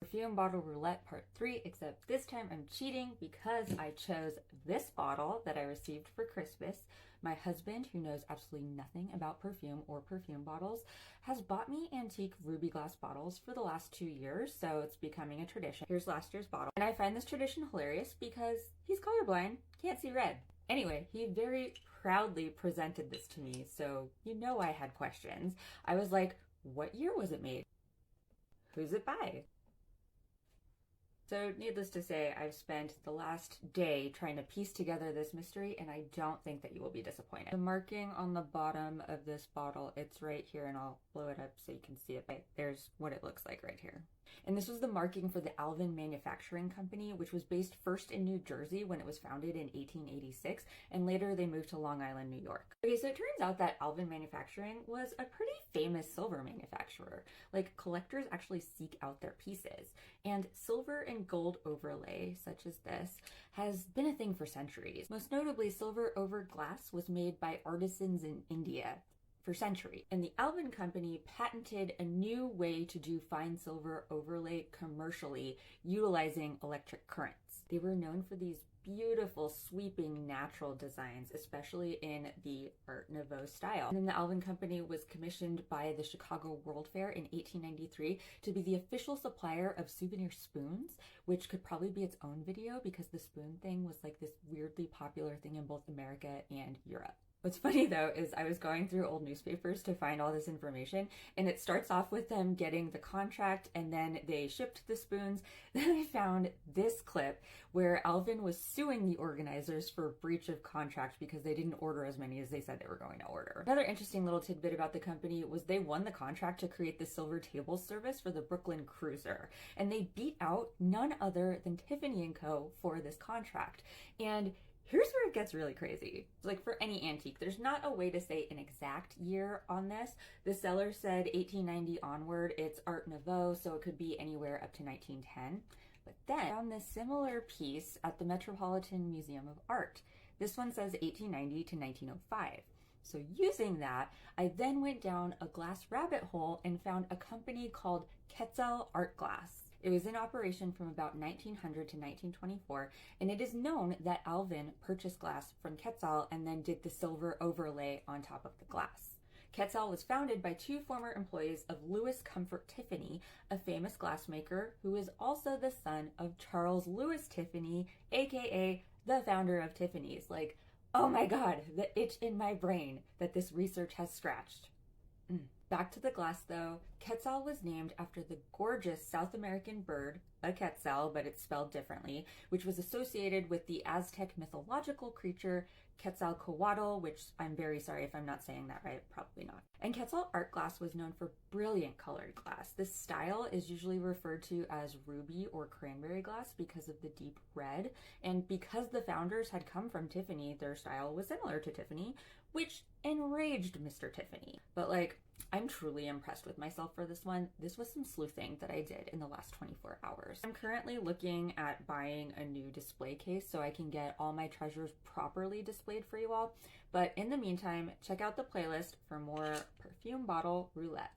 Perfume bottle roulette part 3, except this time I'm cheating because I chose this bottle that I received for Christmas. My husband, who knows absolutely nothing about perfume or perfume bottles, has bought me antique ruby glass bottles for the last 2 years, so it's becoming a tradition. Here's last year's bottle. And I find this tradition hilarious because he's colorblind, can't see red. Anyway, he very proudly presented this to me, so you know I had questions. I was like, what year was it made? Who's it by? So needless to say, I've spent the last day trying to piece together this mystery, and I don't think that you will be disappointed. The marking on the bottom of this bottle, it's right here, and I'll blow it up so you can see it. There's what it looks like right here. And this was the marking for the Alvin Manufacturing Company, which was based first in New Jersey when it was founded in 1886, and later they moved to Long Island, New York. Okay, so it turns out that Alvin Manufacturing was a pretty famous silver manufacturer. Like, collectors actually seek out their pieces, and silver and gold overlay, such as this, has been a thing for centuries. Most notably, silver over glass was made by artisans in India for centuries. And the Alvin Company patented a new way to do fine silver overlay commercially utilizing electric currents. They were known for these beautiful, sweeping, natural designs, especially in the Art Nouveau style. And then the Alvin Company was commissioned by the Chicago World Fair in 1893 to be the official supplier of souvenir spoons, which could probably be its own video because the spoon thing was like this weirdly popular thing in both America and Europe. What's funny though is I was going through old newspapers to find all this information, and it starts off with them getting the contract and then they shipped the spoons. Then I found this clip where Alvin was suing the organizers for breach of contract because they didn't order as many as they said they were going to order. Another interesting little tidbit about the company was they won the contract to create the silver table service for the Brooklyn Cruiser, and they beat out none other than Tiffany & Co. for this contract. And here's where it gets really crazy. Like, for any antique, there's not a way to say an exact year on this. The seller said 1890 onward. It's Art Nouveau, so it could be anywhere up to 1910. But then I found this similar piece at the Metropolitan Museum of Art. This one says 1890 to 1905. So using that, I then went down a glass rabbit hole and found a company called Quetzal Art Glass. It was in operation from about 1900 to 1924, and it is known that Alvin purchased glass from Quetzal and then did the silver overlay on top of the glass. Quetzal was founded by 2 former employees of Louis Comfort Tiffany, a famous glassmaker who is also the son of Charles Louis Tiffany, aka the founder of Tiffany's. Like, oh my god, the itch in my brain that this research has scratched. Back to the glass though, Quetzal was named after the gorgeous South American bird, a quetzal, but it's spelled differently, which was associated with the Aztec mythological creature Quetzalcoatl, which I'm very sorry if I'm not saying that right, probably not. And Quetzal art glass was known for brilliant colored glass. This style is usually referred to as ruby or cranberry glass because of the deep red, and because the founders had come from Tiffany, their style was similar to Tiffany, which enraged Mr. Tiffany. But like, I'm truly impressed with myself for this one. This was some sleuthing that I did in the last 24 hours. I'm currently looking at buying a new display case so I can get all my treasures properly displayed for you all. But in the meantime, check out the playlist for more perfume bottle roulette.